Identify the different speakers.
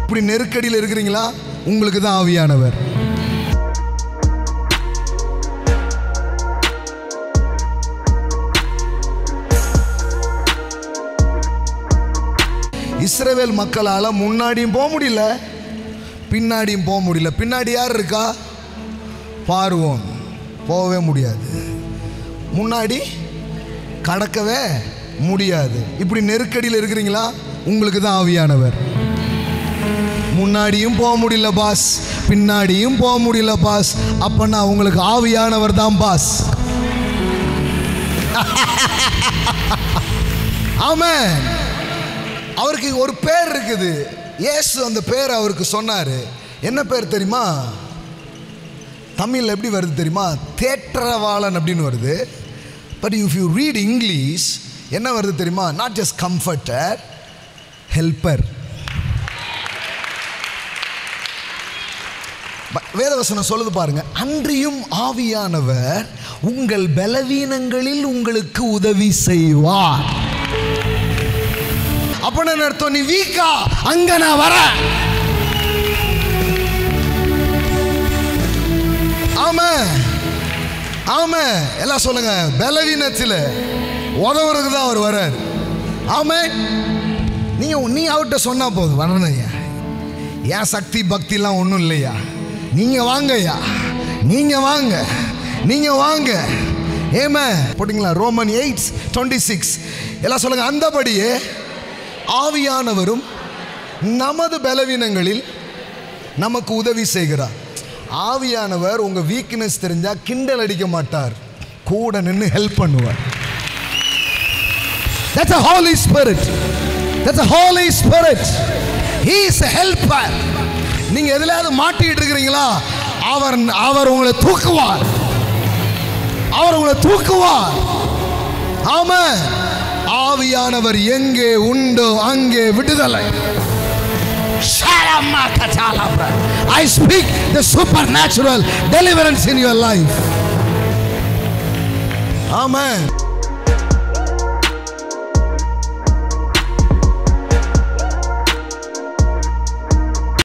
Speaker 1: இப்படி நெருக்கடியில் இருக்கிறீங்களா? உங்களுக்கு தான் ஆவியானவர். இஸ்ரவேல் மக்களால் முன்னாடியும் போக முடியல, பின்னாடியும் போக முடியல. பின்னாடி யார் இருக்கா? பார்வோன். போகவே முடியாது. முன்னாடி கடக்கவே முடியாது. இப்படி நெருக்கடியில் இருக்கிறீங்களா? உங்களுக்கு தான் ஆவியானவர். முன்னாடியும் போக முடியல பாஸ், பின்னாடியும் போக முடியல பாஸ். அப்பன்னா உங்களுக்கு ஆவியானவர் தான் பாஸ். ஆமென். அவருக்கு ஒரு பேர் இருக்குது. இயேசு அந்த பேர் அவருக்கு சொன்னார். என்ன பேர் தெரியுமா? தமிழில் எப்படி வருது தெரியுமா? தேற்றவாளன் அப்படின்னு வருது. But if you read English என்ன வருது தெரியுமா? Not just comforter, helper. வேதவசனம் சொல்லுது பாருங்க, அன்றியும் ஆவியானவர் உங்கள் பலவீனங்களில் உங்களுக்கு உதவி செய்வார். அப்படின்னு அர்த்தம், நீ வீக்கா, அங்க நான் வர. ஆமா ஆமா, எல்லாம் சொல்லுங்க. பலவீனத்தில் உதவுறதுக்கு தான் அவர் வர்றார். ஆமா, நீ அவர்கிட்ட சொன்னா போதும், வரணும் ஐயா. ஏன் சக்தி பக்திலாம் ஒன்றும் இல்லையா, நீங்க வாங்க ஐயா, நீங்க வாங்க, நீங்க வாங்க. ஏமா போட்டிங்களா? ரோமன் 8:26 எல்லாம் சொல்லுங்க. அந்தபடியே ஆவியானவரும் நமது பலவீனங்களில் நமக்கு உதவி செய்கிறார். ஆவியானவர் உங்க வீக்னஸ் தெரிஞ்சா கிண்டல் அடிக்க மாட்டார், கூட நின்று ஹெல்ப் பண்ணுவார். That's a Holy Spirit. That's a Holy Spirit. He is a helper. நீங்க எதிலாவது மாட்டிட்டு இருக்கிறீங்களா? அவர் உங்களை தூக்குவார். அவர் உங்களை தூக்குவார். ஆமென். ஆவியானவர் எங்கே உண்டோ அங்கே விடுதலை. I speak the supernatural deliverance in your life. Amen.